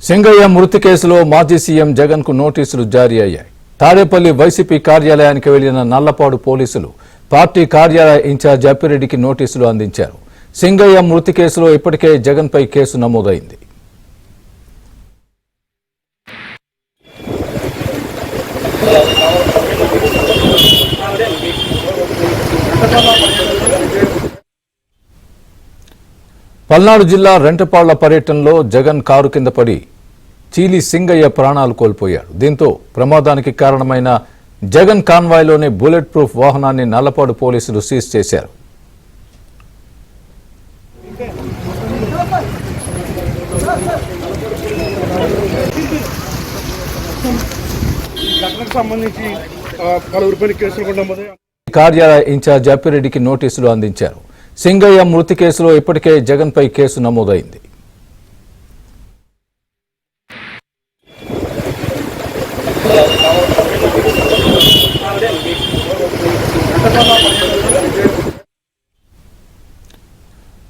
సింగయ్య మృతి కేసులో మాజీ సీఎం జగన్ కు నోటీసులు జారీ అయ్యాయి. తాడేపల్లి వైసీపీ కార్యాలయానికి వెళ్లిన నల్లపాడు పోలీసులు పార్టీ కార్యాలయ ఇన్ఛార్జ్ అప్పిరెడ్డికి నోటీసులు అందించారు. సింగయ్య మృతి కేసులో ఇప్పటికే జగన్ పై కేసు నమోదైంది. పల్నాడు జిల్లా రెంటపాళ్ల పర్యటనలో జగన్ కారు కింద పడి చీలి సింగయ్య ప్రాణాలు కోల్పోయాడు. దీంతో ప్రమాదానికి కారణమైన జగన్ కాన్వాయ్లోనే బుల్లెట్ ప్రూఫ్ వాహనాన్ని నల్లపాడు పోలీసులు సీజ్ చేశారు. కార్యాలయ ఇన్ఛార్జ్ అప్పిరెడ్డికి నోటీసులు అందించారు. సింగయ్య మృతి కేసులో ఇప్పటికే జగన్ పై కేసు నమోదైంది.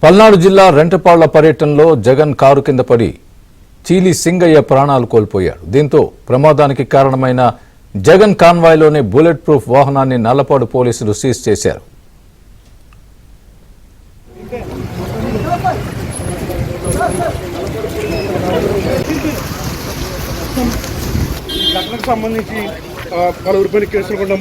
పల్నాడు జిల్లా రెంటపాళ్ల పర్యటనలో జగన్ కారు కింద పడి చీలి సింగయ్య ప్రాణాలు కోల్పోయాడు. దీంతో ప్రమాదానికి కారణమైన జగన్ కాన్వాయ్లోనే బుల్లెట్ ప్రూఫ్ వాహనాన్ని నల్లపాడు పోలీసులు సీజ్ చేశారు. సంబంధించి పలువురిపై కేసులు కూడా